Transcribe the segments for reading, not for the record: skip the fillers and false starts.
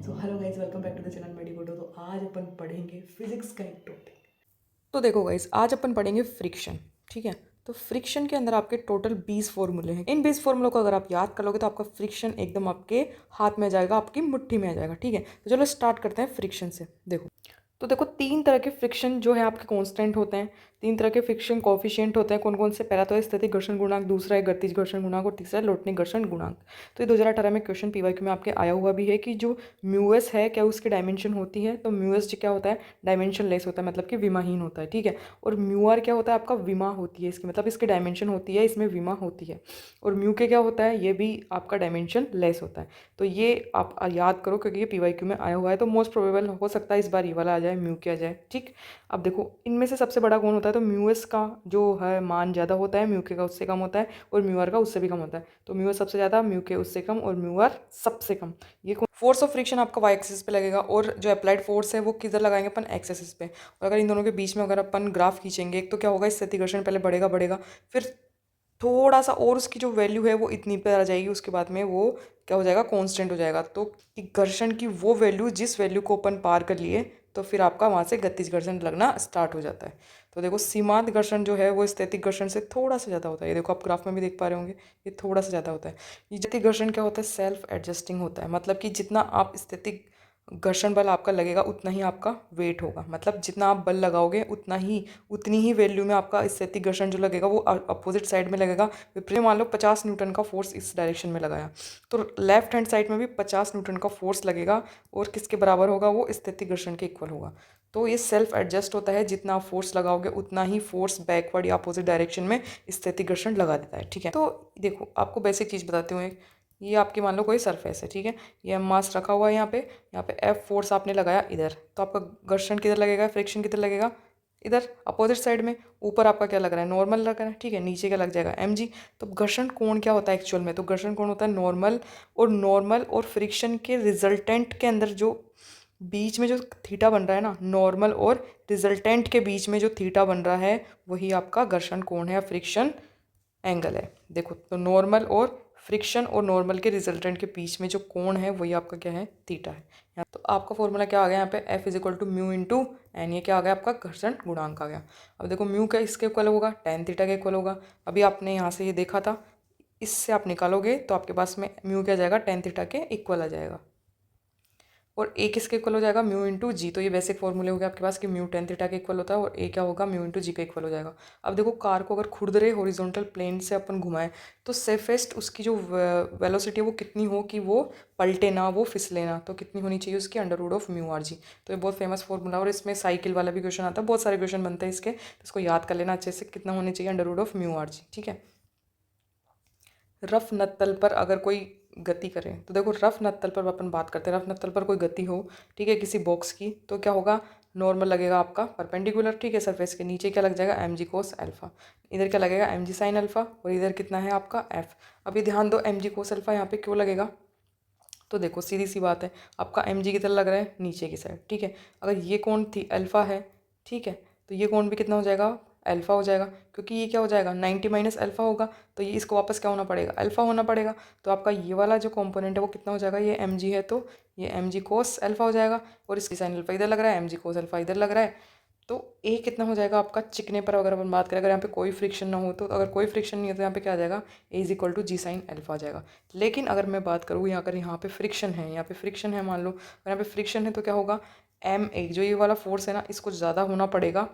So hello guys, welcome back to the channel Medicoto. तो आज अपन पढ़ेंगे फिजिक्स का एक टॉपिक। तो देखो गाइस, आज अपन पढ़ेंगे फ्रिक्शन। ठीक है। तो फ्रिक्शन के अंदर आपके टोटल 20 फॉर्मूले हैं। इन 20 फॉर्मूलों को अगर आप याद कर लोगे तो आपका फ्रिक्शन एकदम आपके हाथ में आ जाएगा, आपकी मुट्ठी में आ जाएगा। ठीक है, तो चलो स्टार्ट करते हैं फ्रिक्शन से। देखो तीन तरह के फ्रिक्शन जो है आपके कांस्टेंट होते हैं। तीन तरह के फ्रिक्शन कोफिशिएंट होते हैं। कौन कौन से? पहला तो है स्थैतिक घर्षण गुणांक, दूसरा है गतिज घर्षण गुणांक और तीसरा है लोटनिक घर्षण गुणांक। तो ये 2018 में क्वेश्चन पीवाईक्यू में आपके आया हुआ भी है कि जो म्यूएस है क्या उसकी डायमेंशन होती है। तो म्यूएस क्या होता है? डायमेंशन लेस होता है, मतलब कि विमाहीन होता है। ठीक है। और म्यू आर क्या होता है? आपका विमा होती है इसकी, मतलब इसकी डायमेंशन होती है, इसमें विमा होती है। और म्यू के क्या होता है? ये भी आपका डायमेंशन लेस होता है। तो ये आप याद करो क्योंकि ये पीवाईक्यू में आया हुआ है। तो मोस्ट प्रोबेबल हो सकता है इस बार ये वाला आ जाए, म्यू के आ जाए। ठीक। अब देखो इनमें से सबसे बड़ा कौन होता है? तो म्यू एस का जो है मान ज़्यादा होता है, म्यू के का उससे कम होता है, और म्यू आर का उससे भी कम होता है। तो म्यू एस सबसे ज़्यादा, म्यू के उससे कम, और म्यू आर सबसे कम। ये फोर्स ऑफ फ्रिक्शन आपका वाई एक्सिस पे लगेगा, और जो अप्लाइड फोर्स है वो किधर लगाएंगे अपन? एक्स एक्सिस पे। और अगर इन दोनों के बीच में अगर अपन ग्राफ खींचेंगे, एक तो क्या होगा, इससे घर्षण पहले बढ़ेगा बढ़ेगा, फिर थोड़ा सा और उसकी जो वैल्यू है वो इतनी पर आ जाएगी, उसके बाद में वो क्या हो जाएगा? कांस्टेंट हो जाएगा। तो कि घर्षण की वो वैल्यू जिस वैल्यू को अपन पार कर लिए, तो फिर आपका वहाँ से गतिज घर्षण लगना स्टार्ट हो जाता है। तो देखो सीमांत घर्षण जो है वो स्थैतिक घर्षण से थोड़ा सा ज़्यादा होता है। ये देखो आप ग्राफ में भी देख पा रहे होंगे, ये थोड़ा सा ज़्यादा होता है। ये स्थैतिक घर्षण क्या होता है? सेल्फ एडजस्टिंग होता है, मतलब कि जितना आप स्थैतिक घर्षण बल आपका लगेगा उतना ही आपका वेट होगा। मतलब जितना आप बल लगाओगे उतनी ही वैल्यू में आपका स्थैतिक घर्षण जो लगेगा वो अपोजिट साइड में लगेगा। विपरीत मान लो 50 न्यूटन का फोर्स इस डायरेक्शन में लगाया, तो लेफ्ट हैंड साइड में भी 50 न्यूटन का फोर्स लगेगा, और किसके बराबर होगा? वो स्थैतिक घर्षण के इक्वल होगा। तो ये सेल्फ एडजस्ट होता है, जितना आप फोर्स लगाओगे उतना ही फोर्स बैकवर्ड या अपोजिट डायरेक्शन में स्थैतिक घर्षण लगा देता है। ठीक है। तो देखो आपको बेसिक चीज़ बताती हूँ। ये आपकी मान लो कोई सरफेस है। ठीक है। ये मास रखा हुआ है यहाँ पे एफ फोर्स आपने लगाया इधर, तो आपका घर्षण किधर लगेगा? फ्रिक्शन किधर लगेगा? इधर अपोजिट साइड में। ऊपर आपका क्या लग रहा है? नॉर्मल लग रहा है। ठीक है। नीचे क्या लग जाएगा? M G. तो घर्षण कोण क्या होता है एक्चुअल में? तो घर्षण कोण होता है नॉर्मल, और नॉर्मल और फ्रिक्शन के रिजल्टेंट के अंदर जो बीच में जो थीटा बन रहा है ना, नॉर्मल और रिजल्टेंट के बीच में जो थीटा बन रहा है वही आपका घर्षण कोण है या फ्रिक्शन एंगल है। देखो तो नॉर्मल और फ्रिक्शन और नॉर्मल के रिजल्टेंट के बीच में जो कोण है वही आपका क्या है? थीटा है। तो आपका फॉर्मूला क्या आ गया यहाँ पे? F is equal to mu into N. ये क्या आ गया? आपका घर्षण गुणांक आ गया। अब देखो म्यू का इसके इक्वल होगा, टेन थीटा के इक्वल होगा। अभी आपने यहाँ से ये देखा था, इससे आप निकालोगे तो आपके पास में म्यू क्या जाएगा? टेन थीटा के इक्वल आ जाएगा। और ए किसके इक्वल हो जाएगा? म्यू इंटू जी। तो ये बेसिक फॉर्मूले हो गए आपके पास कि म्यू टेन थीटा के इक्वल होता है, और ए क्या होगा? म्यू इंटू जी का इक्वल हो जाएगा। अब देखो कार को अगर खुरदरे हॉरिजॉन्टल प्लेन से अपन घुमाएं, तो सेफेस्ट उसकी जो वेलोसिटी है वो कितनी हो कि वो पलटे ना, वो फिसले ना। तो कितनी होनी चाहिए उसकी? Under root of mu R G. तो ये बहुत फेमस फॉर्मूला, और इसमें साइकिल वाला भी क्वेश्चन आता है, बहुत सारे क्वेश्चन बनते हैं इसके, तो इसको याद कर लेना अच्छे से। कितना होने चाहिए? Under root of mu R G. ठीक है। रफ नत्तल पर अगर कोई गति करें, तो देखो रफ नत्तल पर अपन बात करते हैं, रफ नत्तल पर कोई गति हो, ठीक है, किसी बॉक्स की, तो क्या होगा? नॉर्मल लगेगा आपका परपेंडिकुलर। ठीक है। सरफेस के नीचे क्या लग जाएगा? M G cos alpha. इधर क्या लगेगा? एम जी साइन अल्फा। और इधर कितना है आपका? एफ। अभी ध्यान दो, एम जी कोस अल्फा यहाँ पे क्यों लगेगा? तो देखो सीधी सी बात है, आपका एम जी किधर लग रहा है? नीचे की साइड। ठीक है। अगर ये कोण थी अल्फा है, ठीक है, तो ये कोण भी कितना हो जाएगा? अल्फा हो जाएगा, क्योंकि ये क्या हो जाएगा? 90 माइनस अल्फा होगा, तो ये इसको वापस क्या होना पड़ेगा? अल्फा होना पड़ेगा। तो आपका ये वाला जो कंपोनेंट है वो कितना हो जाएगा? ये एम जी है, तो ये एम जी कोस अल्फा हो जाएगा, और इसकी साइन अल्फा इधर लग रहा है, एम जी कोस अल्फा इधर लग रहा है। तो ए कितना हो जाएगा आपका? चिकने पर अगर अपन बात करें, अगर यहाँ पे कोई फ्रिक्शन ना हो, तो अगर कोई फ्रिक्शन नहीं है तो यहाँ पे क्या आ जाएगा? A is equal to g sine alpha आ जाएगा। लेकिन अगर मैं बात करूँ यहाँ, अगर यहाँ पे फ्रिक्शन है, यहाँ पे फ्रिक्शन है मान लो, अगर यहाँ पे फ्रिक्शन है तो क्या होगा? एम ए जो ये वाला फोर्स है ना, इसको ज़्यादा होना पड़ेगा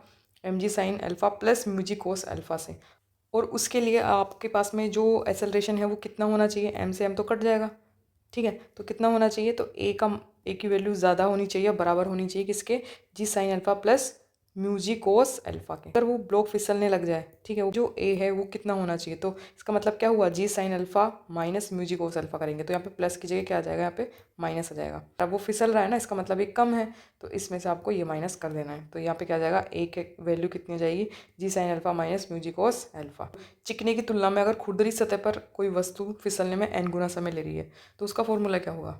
एम जी sine alpha plus mu g cos alpha से। और उसके लिए आपके पास में जो एसेलरेशन है वो कितना होना चाहिए? एम से एम तो कट जाएगा। ठीक है। तो कितना होना चाहिए? तो ए की वैल्यू ज़्यादा होनी चाहिए, बराबर होनी चाहिए किसके? जी sine alpha plus mu g cos alpha के। अगर वो ब्लॉक फिसलने लग जाए, ठीक है, वो जो ए है वो कितना होना चाहिए? तो इसका मतलब क्या हुआ? जी sine alpha minus mu g cos alpha करेंगे, तो यहाँ पे प्लस की जगह क्या आ जाएगा? यहाँ पे माइनस आ जाएगा। अब वो फिसल रहा है ना, इसका मतलब एक कम है, तो इसमें से आपको ये माइनस कर देना है। तो यहाँ पे क्या आ जाएगा? ए के वैल्यू कितनी हो जाएगी? जी sine alpha minus mu g cos alpha. चिकने की तुलना में अगर खुरदरी सतह पर कोई वस्तु फिसलने में एन गुना समय ले रही है, तो उसका फॉर्मूला क्या होगा?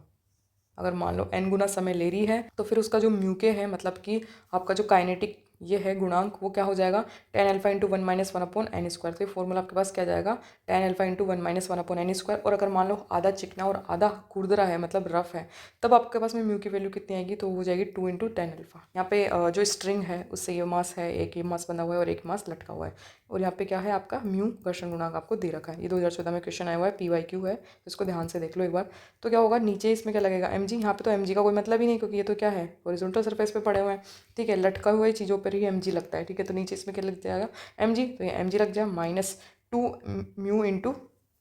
अगर मान लो एन गुना समय ले रही है, तो फिर उसका जो म्यू के है, मतलब कि आपका जो काइनेटिक ये है गुणांक, वो क्या हो जाएगा tan alpha into 1 minus 1 upon N square. तो ये फॉर्मूला आपके पास क्या जाएगा tan alpha into 1 minus 1 upon N square. और अगर मान लो आधा चिकना और आधा खुरदरा है मतलब रफ है, तब आपके पास में म्यू की वैल्यू कितनी आएगी, तो हो जाएगी 2 इंटू टेन अल्फा। यहाँ पे जो स्ट्रिंग है उससे ये मास है, एक ये मास बंधा हुआ है और एक मास लटका हुआ है। और यहाँ पे क्या है आपका म्यू घर्षण गुणांक आपको दे रखा है। ये 2014 में क्वेश्चन आया हुआ है, PYQ है, तो इसको ध्यान से देख लो एक बार। तो क्या होगा नीचे इसमें क्या लगेगा mg। यहाँ पे तो mg का कोई मतलब ही नहीं, क्योंकि ये तो क्या है हॉरिजॉन्टल सरफेस पे पड़े हुए हैं, ठीक है, लटका हुए चीज़ों पर ही mg लगता है, ठीक है। तो नीचे इसमें क्या लग जाएगा mg, तो ये mg लग जाए माइनस 2 म्यू इंटू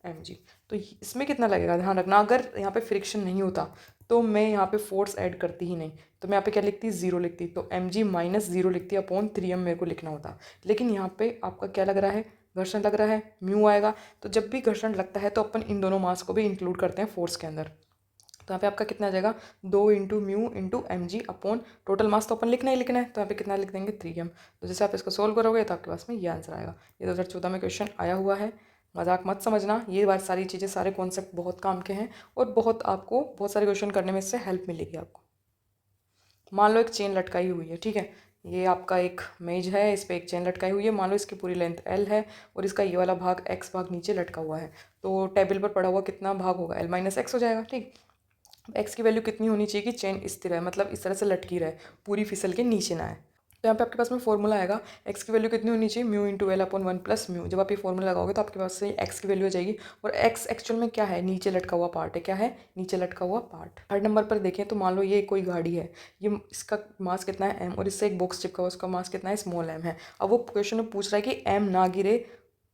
mg। तो इसमें कितना लगेगा ध्यान रखना, अगर यहाँ पे फ्रिक्शन नहीं होता तो मैं यहाँ पे फोर्स ऐड करती ही नहीं, तो मैं यहाँ पे क्या लिखती 0 लिखती, तो mg माइनस 0 लिखती अपॉन 3m मेरे को लिखना होता। लेकिन यहाँ पे आपका क्या लग रहा है, घर्षण लग रहा है, म्यू आएगा। तो जब भी घर्षण लगता है तो अपन इन दोनों मास को भी इंक्लूड करते हैं फोर्स के अंदर। तो यहाँ पे आपका कितना आ जाएगा 2 into mu into mg upon total mass तो अपन लिखना ही लिखना है, तो यहाँ पे कितना लिख देंगे 3m। तो जैसे आप इसको सोल्व करोगे तो आपके पास में ये आंसर आएगा। ये 2014 में क्वेश्चन आया हुआ है, मजाक मत समझना, ये बात सारी चीज़ें सारे कॉन्सेप्ट बहुत काम के हैं और बहुत आपको बहुत सारे क्वेश्चन करने में इससे हेल्प मिलेगी आपको। मान लो एक चेन लटकाई हुई है, ठीक है, ये आपका एक मेज है, इस पर एक चेन लटकाई हुई है, मान लो इसकी पूरी लेंथ L है और इसका ये वाला भाग x भाग नीचे लटका हुआ है। तो टेबल पर पड़ा हुआ कितना भाग होगा L माइनस एक्स हो जाएगा, ठीक। x की वैल्यू कितनी होनी चाहिए कि चेन स्थिर है, मतलब इस तरह से लटकी रहे, पूरी फिसल के नीचे ना आए। तो यहाँ पे आपके पास में फॉर्मूला आएगा x की वैल्यू कितनी होनी चाहिए mu into L upon 1 plus mu. जब आप ये फॉर्मूला लगाओगे तो आपके पास से x की वैल्यू आ जाएगी, और x एक्चुअल में क्या है, नीचे लटका हुआ पार्ट है, क्या है नीचे लटका हुआ पार्ट। थर्ड नंबर पर देखें तो मान लो ये कोई गाड़ी है, ये इसका मास कितना है m, और इससे एक बॉक्स चिपका हुआ उसका मास कितना है स्मॉल m है। अब वो क्वेश्चन में पूछ रहा है कि m ना गिरे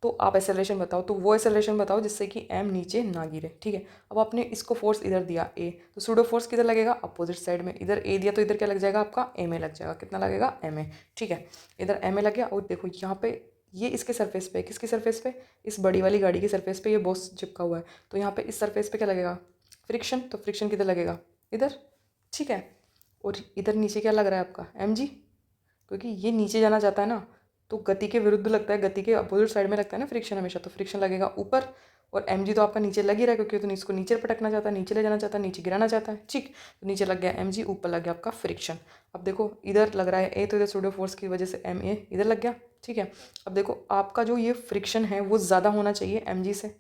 तो आप एक्सेलरेशन बताओ, तो वो एक्सेलरेशन बताओ जिससे कि m नीचे ना गिरे, ठीक है। अब आपने इसको फोर्स इधर दिया a, तो सूडो फोर्स किधर लगेगा अपोजिट साइड में, इधर a दिया तो इधर क्या लग जाएगा आपका ma लग जाएगा, कितना लगेगा ma, ठीक है। इधर ma लग गया, और देखो यहाँ पे ये इसके सरफेस पे, किसकी सरफेस पे, इस बड़ी वाली गाड़ी की सरफेस पे ये बॉक्स चिपका हुआ है, तो यहाँ पे इस सरफेस पे क्या लगेगा फ्रिक्शन, तो फ्रिक्शन किधर लगेगा इधर, ठीक है। और इधर नीचे क्या लग रहा है आपका mg, क्योंकि ये नीचे जाना चाहता है ना, तो गति के विरुद्ध लगता है, गति के अपोजिट साइड में लगता है ना फ्रिक्शन हमेशा, तो फ्रिक्शन लगेगा ऊपर, और mg तो आपका नीचे लग ही रहा है क्योंकि तो इसको नीचे पटकना चाहता है, नीचे ले जाना चाहता है, नीचे गिराना चाहता है, ठीक। तो नीचे लग गया mg, ऊपर लग गया आपका फ्रिक्शन। अब देखो इधर लग रहा है a, तो इधर सूडो फोर्स की वजह से ma इधर लग गया, ठीक है। अब देखो आपका जो ये फ्रिक्शन है वो ज़्यादा होना चाहिए mg से,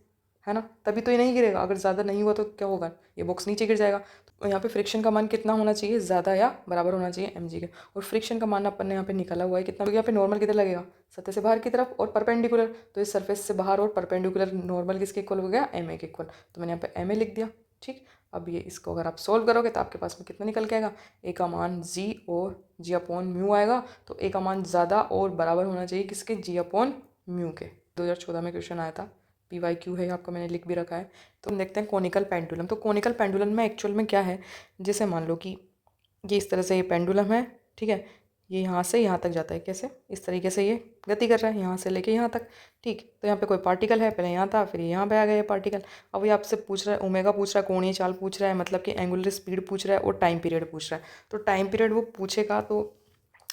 है ना, तभी तो ये नहीं गिरेगा। अगर ज़्यादा नहीं हुआ तो क्या होगा, ये बॉक्स नीचे गिर जाएगा। तो यहाँ पे फ्रिक्शन का मान कितना होना चाहिए, ज़्यादा या बराबर होना चाहिए mg के। और फ्रिक्शन का मान अपन ने यहाँ पे निकाला हुआ है कितना, क्योंकि यहाँ पे नॉर्मल किधर लगेगा सतह से बाहर की तरफ और परपेंडिकुलर, तो इस सरफेस से बाहर और परपेंडिकुलर नॉर्मल किसके इक्वल हो गया ma के इक्वल, तो मैंने यहाँ पे ma लिख दिया, ठीक। अब ये इसको अगर आप सोल्व करोगे तो आपके पास में कितना निकल के आएगा, a का मान g और g अपॉन म्यू आएगा। तो a का मान ज़्यादा और बराबर होना चाहिए किसके, g अपॉन म्यू के। 2014 में क्वेश्चन आया था, PYQ है, आपको मैंने लिख भी रखा है। तो हम देखते हैं कोनिकल पेंडुलम। तो कोनिकल पेंडुलम में एक्चुअल में क्या है, जैसे मान लो कि ये इस तरह से ये पेंडुलम है, ठीक है, ये यहाँ से यहाँ तक जाता है, कैसे इस तरीके से ये गति कर रहा है यहाँ से लेके यहाँ तक, ठीक। तो यहाँ पे कोई पार्टिकल है, पहले यहाँ था फिर यहाँ पे आ गया ये पार्टिकल। अब ये आपसे पूछ रहा है ओमेगा पूछ रहा है, कोणीय चाल पूछ रहा है, मतलब कि एंगुलर स्पीड पूछ रहा है और टाइम पीरियड पूछ रहा है। तो टाइम पीरियड वो पूछेगा तो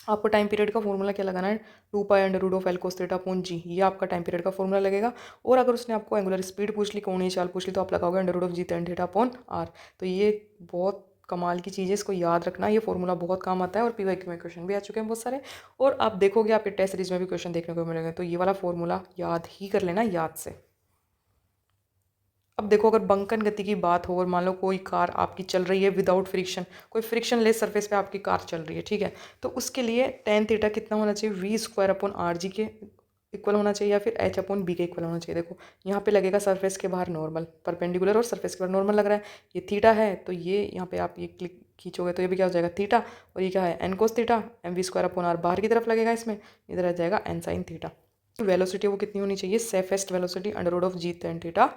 आपको टाइम पीरियड का फॉर्मूला क्या लगाना है, 2π√L cos θ अपॉन g, ये आपका टाइम पीरियड का फॉर्मूला लगेगा। और अगर उसने आपको एंगुलर स्पीड पूछ ली, कोणीय चाल पूछ ली, तो आप लगाओगे √g tan θ अपॉन r। तो ये बहुत कमाल की चीज़ है, इसको याद रखना, ये फॉर्मूला बहुत काम आता है और PYQ में क्वेश्चन भी आ चुके हैं बहुत सारे। और आप देखोगे आपके टेस्ट सीरीज में भी क्वेश्चन देखने को मिलेंगे, तो ये वाला फॉर्मूला याद ही कर लेना याद से। अब देखो अगर बंकन गति की बात हो और मान लो कोई कार आपकी चल रही है विदाउट फ्रिक्शन, कोई फ्रिक्शन लेस सरफेस पे आपकी कार चल रही है, ठीक है, तो उसके लिए tan थीटा कितना होना चाहिए, v² अपॉन rg के इक्वल होना चाहिए या फिर h अपॉन b के इक्वल होना चाहिए। देखो यहाँ पे लगेगा सरफेस के बाहर नॉर्मल परपेंडिकुलर और सरफेस के बाहर नॉर्मल लग रहा है, ये थीटा है, तो ये यहाँ पे आप ये क्लिक खींचोगे तो ये भी क्या हो जाएगा थीटा, और ये क्या है n cos theta, mv² upon r बाहर की तरफ लगेगा, इसमें इधर आ जाएगा n sin थीटा। वेलोसिटी वो कितनी होनी चाहिए, safest velocity √g tan theta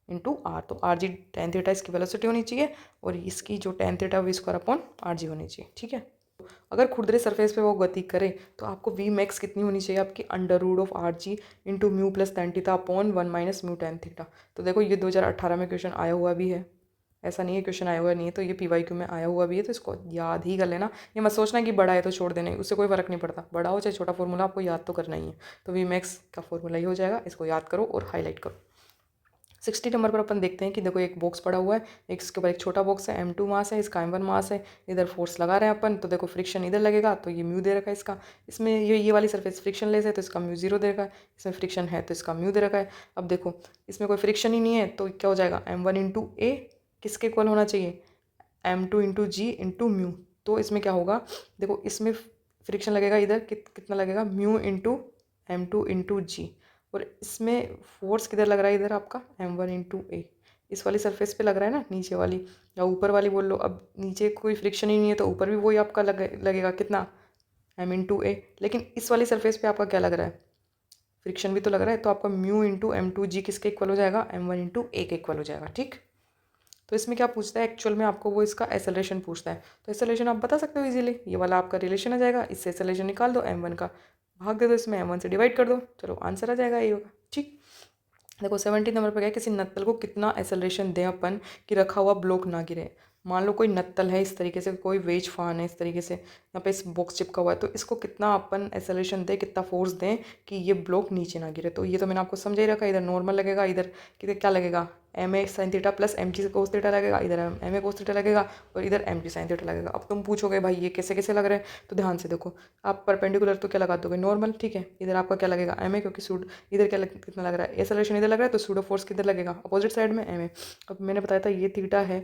into R, तो आर जी tan थीटा इसकी वेलोसिटी होनी चाहिए और इसकी जो tan theta v² upon rg होनी चाहिए, ठीक है। अगर खुरदरे सरफेस पे वो गति करे तो आपको वी मैक्स कितनी होनी चाहिए आपकी √rg into mu plus tan theta upon 1 minus mu tan theta. तो देखो ये 2018 में क्वेश्चन आया हुआ भी है, ऐसा नहीं है क्वेश्चन आया हुआ नहीं है, तो ये PYQ में आया हुआ भी है, तो इसको याद ही कर लेना। ये मत सोचना कि बड़ा है तो छोड़ देना, उससे कोई फर्क नहीं पड़ता, बड़ा हो चाहे छोटा फॉर्मूला आपको याद तो करना ही है। तो वी मैक्स का फॉर्मूला ही हो जाएगा, इसको याद करो और हाईलाइट करो। 60 नंबर पर अपन देखते हैं कि देखो एक बॉक्स पड़ा हुआ है, एक इसके ऊपर एक छोटा बॉक्स है, M2 मास है, इसका M1 मास है, इधर फोर्स लगा रहे हैं अपन, तो देखो फ्रिक्शन इधर लगेगा तो ये म्यू दे रखा है इसका, इसमें ये वाली सरफेस फ्रिक्शन लेस है तो इसका म्यू 0 दे रखा है, इसमें फ्रिक्शन है तो इसका म्यू दे रखा है। अब देखो इसमें कोई फ्रिक्शन ही नहीं है तो क्या हो जाएगा, M1 इंटू ए किसके इक्वल होना चाहिए, M2 इंटू जी इंटू म्यू। तो इसमें क्या होगा, देखो इसमें फ्रिक्शन लगेगा इधर कितना लगेगा, म्यू इंटू M2 इंटू जी, और इसमें फोर्स किधर लग रहा है, इधर आपका M1 इंटू ए, इस वाली सरफेस पे लग रहा है ना, नीचे वाली या ऊपर वाली बोल लो। अब नीचे कोई फ्रिक्शन ही नहीं है तो ऊपर भी वही आपका लगेगा कितना, M इंटू ए, लेकिन इस वाली सरफेस पे आपका क्या लग रहा है, फ्रिक्शन भी तो लग रहा है, तो आपका म्यू इंटू M2 जी किसके इक्वल हो जाएगा, M1 इंटू ए के इक्वल हो जाएगा। ठीक, तो इसमें क्या पूछता है एक्चुअल में आपको, वो इसका एसेलरेशन पूछता है, तो एसेलरेशन आप बता सकते हो इजीली, ये वाला आपका रिलेशन आ जाएगा, इससे एसेलरेशन निकाल दो, M1 का भाग दे दो इसमें, M1 से डिवाइड कर दो, चलो आंसर आ जाएगा ये होगा। ठीक, देखो 70 नंबर पर क्या है, किसी नत्तल को कितना एसेलरेशन दें अपन कि रखा हुआ ब्लॉक ना गिरे। मान लो कोई नत्तल है इस तरीके से, कोई वेज फान है इस तरीके से, यहाँ पे इस बॉक्स चिपका हुआ है, तो इसको कितना अपन एसेलरेशन दें, कितना फोर्स दें कि ये ब्लॉक नीचे ना गिरे। तो ये तो मैंने आपको समझा ही रखा, इधर नॉर्मल लगेगा, इधर किधर क्या लगेगा, M A sine theta plus M G cos theta लगेगा, इधर एम ए कोस थीटा लगेगा और इधर एम जी साइन थीटा लगेगा। अब तुम पूछोगे भाई ये कैसे कैसे लग रहे हैं, तो ध्यान से देखो, आप परपेंडिकुलर तो क्या लगा दोगे, नॉर्मल। ठीक है, इधर आपका क्या लगेगा, एम ए, क्योंकि सूड इधर क्या कितना लग रहा है, एसेलरेशन इधर लग रहा है, तो सूडो फोर्स किधर लगेगा, अपोजिट साइड में एम ए। अब मैंने बताया था ये थीटा है,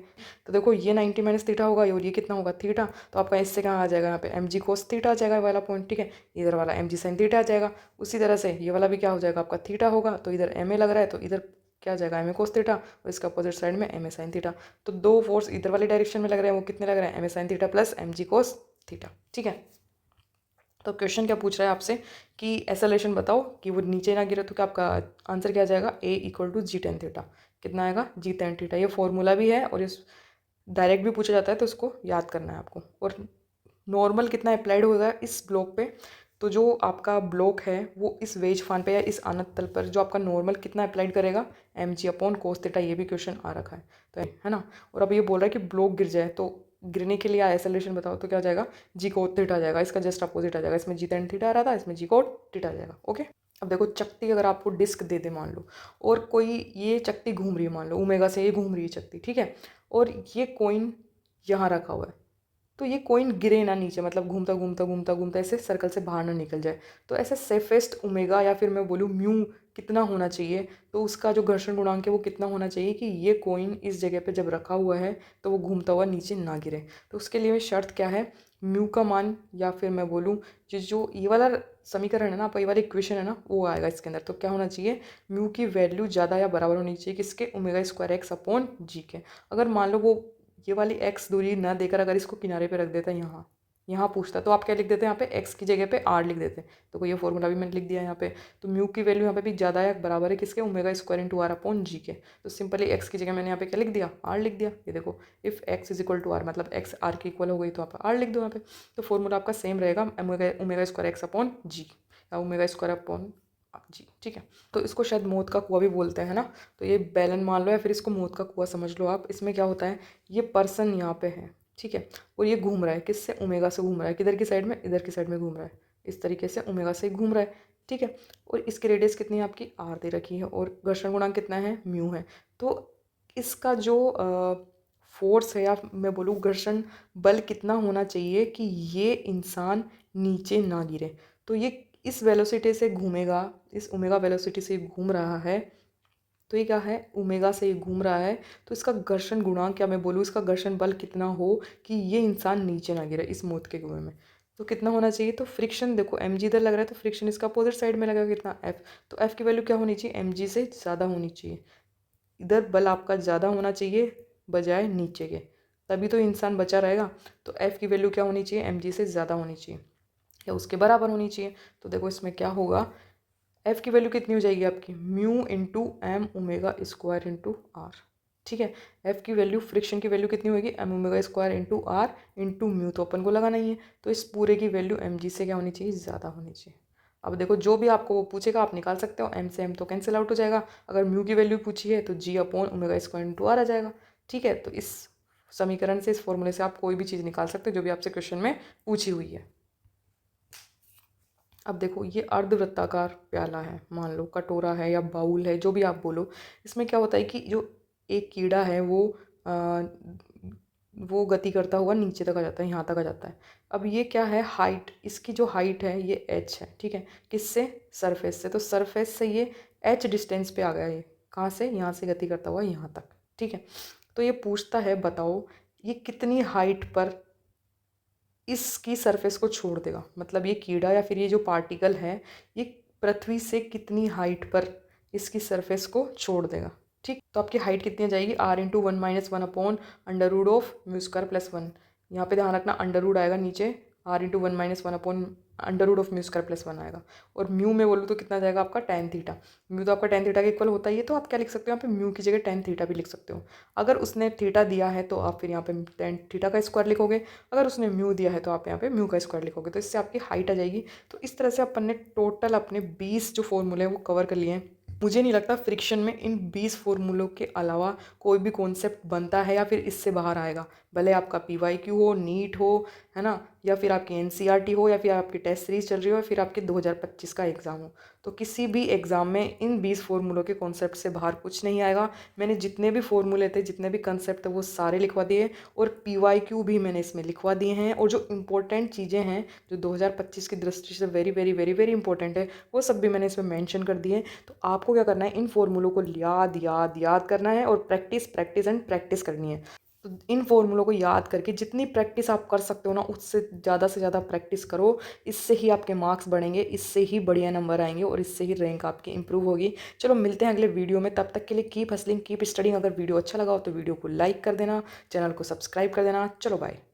तो देखो ये 90 माइनस थीटा होगा और ये कितना होगा थीटा, तो आपका इससे कहाँ आ जाएगा, यहाँ पे एम जी कोस थीटा आ जाएगा वाला पॉइंट। ठीक है, इधर वाला एम जी साइन थीटा आ जाएगा, उसी तरह से ये वाला भी क्या हो जाएगा आपका थीटा होगा, तो इधर एम ए लग रहा है तो इधर क्या आ जाएगा, एम ए कोस थीटा, और इसका अपोजिट साइड में एम ए साइन थीटा। तो दो फोर्स इधर वाली डायरेक्शन में लग रहे हैं, वो कितने लग रहे हैं, M A sine theta plus M G cos theta. ठीक है, तो क्वेश्चन क्या पूछ रहा है आपसे कि एसेलेरेशन बताओ कि वो नीचे ना गिरे, तो क्या आपका आंसर क्या आ जाएगा, a equal to g tan theta, कितना आएगा, जी टेन थीटा। ये फॉर्मूला भी है और इस डायरेक्ट भी पूछा जाता है तो इसको याद करना है आपको। और नॉर्मल कितना अप्लाइड होगा इस ब्लॉक पे, तो जो आपका ब्लॉक है वो इस वेज फान पे या इस आनत तल पर जो आपका नॉर्मल कितना अप्लाइड करेगा, M G upon cos theta, ये भी क्वेश्चन आ रखा है तो है ना। और अब ये बोल रहा है कि ब्लॉक गिर जाए, तो गिरने के लिए एसेलरेशन बताओ, तो क्या आ जाएगा, जी कोट थीटा आ जाएगा, इसका जस्ट अपोजिट आ जाएगा, इसमें जी टेन थीटा आ रहा था, इसमें जी कोट थीटा आ जाएगा। ओके, अब देखो चकती अगर आपको डिस्क दे दे मान लो, और कोई ये चकती घूम रही है, मान लो ओमेगा से ये घूम रही है चकती, ठीक है, और ये कॉइन यहाँ रखा हुआ है, तो ये कॉइन गिरे ना नीचे, मतलब घूमता घूमता घूमता घूमता ऐसे सर्कल से बाहर ना निकल जाए, तो ऐसे सेफेस्ट ओमेगा या फिर मैं बोलूँ म्यू कितना होना चाहिए, तो उसका जो घर्षण गुणांक है वो कितना होना चाहिए कि ये कॉइन इस जगह पे जब रखा हुआ है तो वो घूमता हुआ नीचे ना गिरे। तो उसके लिए शर्त क्या है, म्यू का मान, या फिर मैं बोलूँ जो ये वाला समीकरण है ना, ये वाली इक्वेशन है ना, वो आएगा इसके अंदर। तो क्या होना चाहिए, म्यू की वैल्यू ज़्यादा या बराबर होनी चाहिए किसके, omega square x upon g के। अगर मान लो वो ये वाली एक्स दूरी ना देकर अगर इसको किनारे पे रख देता है, यहाँ पूछता, तो आप क्या लिख देते हैं, यहाँ पे एक्स की जगह पे आर लिख देते हैं। तो ये फॉर्मूला भी मैंने लिख दिया यहाँ पे। तो म्यू की वैल्यू यहाँ पे भी ज़्यादा है बराबर है किसके, omega square into r upon g के। तो सिंपली एक्स की जगह मैंने यहाँ पे क्या लिख दिया, आर लिख दिया। ये देखो if X is equal to R, मतलब एक्स आर की इक्वल हो गई तो आप आर लिख दो यहाँ पे। तो फॉर्मूला आपका सेम रहेगा, ओमेगा स्क्वायर एक्स अपॉन जी या ओमेगा स्क्वायर अपॉन जी। ठीक है, तो इसको शायद मौत का कुआं भी बोलते हैं ना। तो ये बैलन मान लो या फिर इसको मौत का कुआं समझ लो आप। इसमें क्या होता है, ये पर्सन यहाँ पे है, ठीक है, और ये घूम रहा है किससे, ओमेगा से घूम रहा है, किधर की साइड में, इधर की साइड में घूम रहा है, इस तरीके से ओमेगा से घूम रहा है। ठीक है, और इसकी रेडियस कितनी है आपकी, आर दे रखी है, और घर्षण गुणांक कितना है, म्यू है। तो इसका जो फोर्स है या मैं बोलूँ घर्षण बल कितना होना चाहिए कि ये इंसान नीचे ना गिरे। तो ये इस वेलोसिटी से घूमेगा, इस ओमेगा वेलोसिटी से घूम रहा है, तो ये क्या है, ओमेगा से ये घूम रहा है, तो इसका घर्षण गुणांक क्या मैं बोलूँ, इसका घर्षण बल कितना हो कि ये इंसान नीचे ना गिरे इस मौत के कुएं में, तो कितना होना चाहिए। तो फ्रिक्शन देखो एम जी इधर लग रहा है, तो फ्रिक्शन इसका अपोजिट साइड में लगेगा कितना, एफ। तो एफ की वैल्यू क्या होनी चाहिए, एम जी से ज़्यादा होनी चाहिए। इधर बल आपका ज़्यादा होना चाहिए बजाय नीचे के, तभी तो इंसान बचा रहेगा। तो एफ की वैल्यू क्या होनी चाहिए, एम जी से ज़्यादा होनी चाहिए या उसके बराबर होनी चाहिए। तो देखो इसमें क्या होगा, एफ की वैल्यू कितनी हो जाएगी आपकी, mu into M omega square into R. ठीक है, एफ की वैल्यू, फ्रिक्शन की वैल्यू कितनी होगी, M omega square into R into mu, तो अपन को लगाना ही है। तो इस पूरे की वैल्यू एम जी से क्या होनी चाहिए, ज़्यादा होनी चाहिए। अब देखो जो भी आपको वो पूछेगा आप निकाल सकते हो, एम से एम तो कैंसिल आउट हो जाएगा। अगर म्यू की वैल्यू पूछी है तो g upon omega square into r आ जाएगा। ठीक है, तो इस समीकरण से, इस फॉर्मूले से आप कोई भी चीज़ निकाल सकते हो जो भी आपसे क्वेश्चन में पूछी हुई है। अब देखो ये अर्धवृत्ताकार प्याला है, मान लो कटोरा है या बाउल है, जो भी आप बोलो। इसमें क्या होता है कि जो एक कीड़ा है वो गति करता हुआ नीचे तक आ जाता है, यहाँ तक आ जाता है। अब ये क्या है, हाइट, इसकी जो हाइट है ये h है, ठीक है। किससे? सरफेस से। तो सरफेस से ये h डिस्टेंस पे आ गया, ये कहाँ से? यहाँ से गति करता हुआ यहाँ तक, ठीक है। तो ये पूछता है बताओ ये कितनी हाइट पर इसकी सरफेस को छोड़ देगा, मतलब ये कीड़ा या फिर ये जो पार्टिकल है ये पृथ्वी से कितनी हाइट पर इसकी सरफेस को छोड़ देगा, ठीक। तो आपकी हाइट कितनी आ जाएगी, r/1 - 1/√ऑफ μ² + 1। यहाँ पे ध्यान रखना अंडर रूट आएगा नीचे, r/1 - 1/√ऑफ μ² + 1 आएगा। और म्यू में बोलूँ तो कितना जाएगा आपका tan थीटा। म्यू तो आपका tan थीटा के इक्वल होता ही है, तो आप क्या लिख सकते हो यहाँ पे, म्यू की जगह tan थीटा भी लिख सकते हो। अगर उसने थीटा दिया है तो आप फिर यहाँ पे tan थीटा का स्क्वायर लिखोगे, अगर उसने म्यू दिया है तो आप यहाँ पे म्यू का स्क्वायर लिखोगे, तो इससे आपकी हाइट आ जाएगी। तो इस तरह से अपन ने टोटल अपने 20 जो फॉर्मूले हैं वो कवर कर लिए हैं। मुझे नहीं लगता फ्रिक्शन में इन 20 फॉर्मूलों के अलावा कोई भी कॉन्सेप्ट बनता है या फिर इससे बाहर आएगा, भले आपका PYQ हो, नीट हो, है ना, या फिर आपकी NCERT हो, या फिर आपकी टेस्ट सीरीज चल रही हो, या फिर आपके 2025 का एग्ज़ाम हो। तो किसी भी एग्ज़ाम में इन 20 फॉर्मूलों के कॉन्सेप्ट से बाहर कुछ नहीं आएगा। मैंने जितने भी फॉर्मूले थे, जितने भी कंसेप्ट थे वो सारे लिखवा दिए, और PYQ भी मैंने इसमें लिखवा दिए हैं। और जो इंपॉर्टेंट चीज़ें हैं जो 2025 की दृष्टि से very very very very important है, वो सब भी मैंने इसमें मेंशन कर दिए। तो आपको क्या करना है, इन फॉर्मूलों को याद याद याद करना है और प्रैक्टिस प्रैक्टिस एंड प्रैक्टिस करनी है। तो इन फॉर्मूलों को याद करके जितनी प्रैक्टिस आप कर सकते हो ना, उससे ज़्यादा प्रैक्टिस करो। इससे ही आपके मार्क्स बढ़ेंगे, इससे ही बढ़िया नंबर आएंगे, और इससे ही रैंक आपकी इंप्रूव होगी। चलो मिलते हैं अगले वीडियो में, तब तक के लिए कीप हसलिंग, कीप स्टडिंग। अगर वीडियो अच्छा लगा हो तो वीडियो को लाइक कर देना, चैनल को सब्सक्राइब कर देना। चलो बाय।